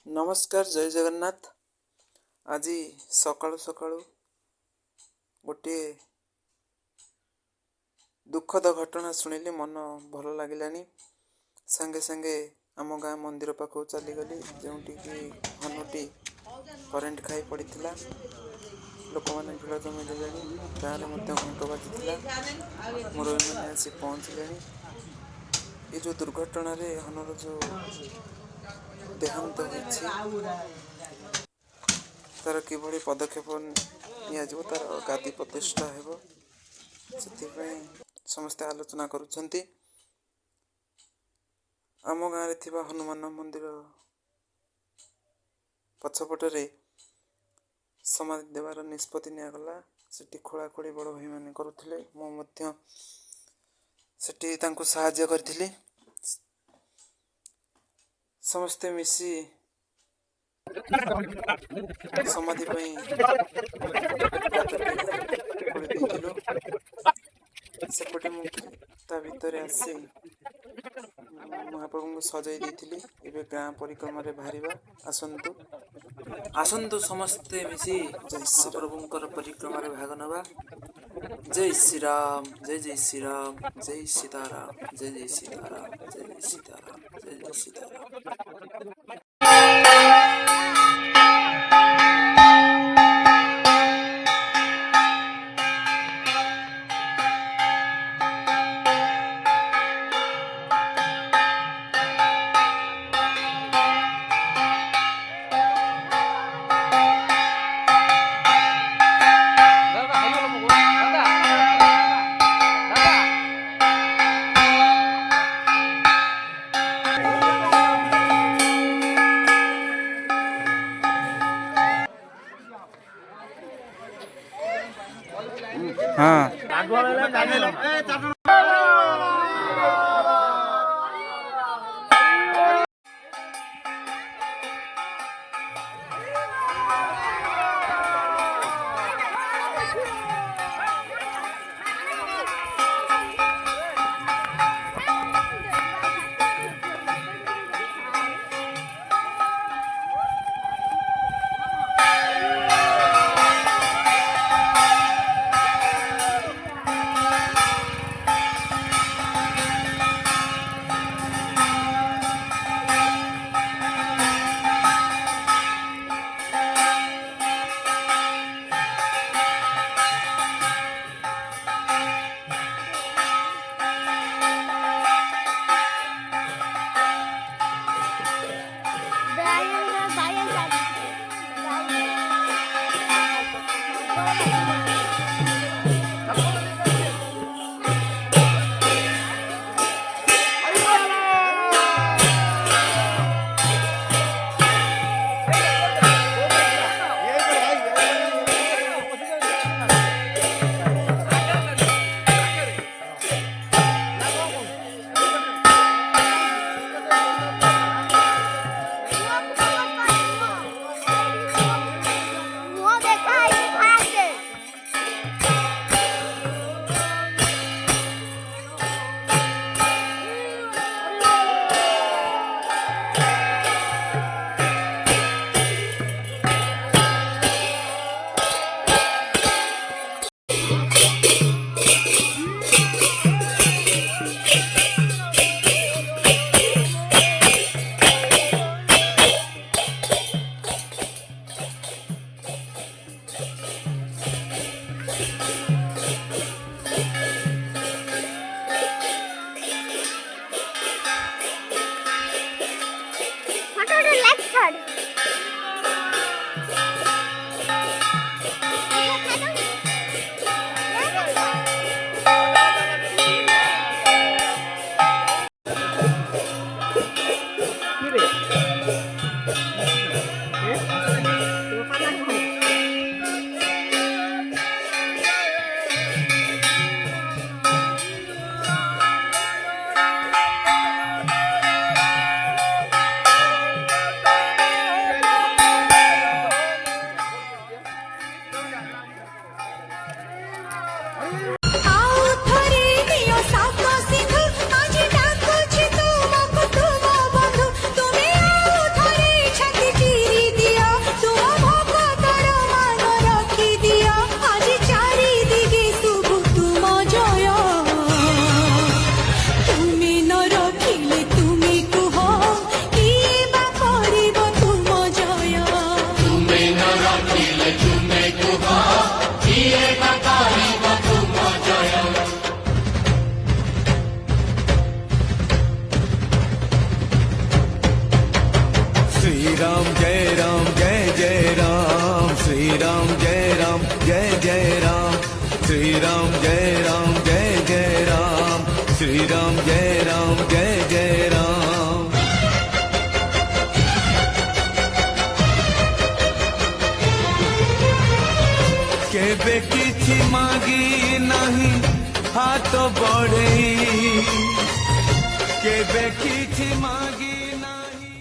नमस्कार जय जगन्नाथ। आज सकाळु सकाळु गोटे दुखद घटना शुणिली, मन भल लगिलानी। संगे संगे आम गाँ मंदिर पाखु चलीगली, जोटी कि हनुटी करेन्ट खाई पड़ता। लोक मैंने भिड़ जमी देले, गाँव में घंट बाजी, मुरबी मैंने आसी पहुँचले। ये जो दुर्घटना रे हनर जो देहांत तार किभली पदक्षेप तार गादी प्रतिष्ठा हेब, समस्ते आलोचना करुछंती। आम गाँव रे थिबा हनुमान मंदिर पछपटे समाधि देवार निष्पत्ति निगला। सेठी खोलाखोली बड़ भाई मैंने करुथिले, मु सेठी तांको सहाय्य करथिली। समस्ते मिसी समाधि सेपटे मुझे भितर आसी महाप्रभु को सजाई देती। एवं गाँ परिक्रमा बाहर आसतु आसतु समस्ते मिसी जय श्री प्रभुंकर परिक्रमा भाग नवा। जय श्री राम, जय जय श्री राम, जय सीताराम, जय जय सीताराम, जय जय सीताराम, जय जय सीताराम। हाँ बढ़ई केबे किछि मागी नाही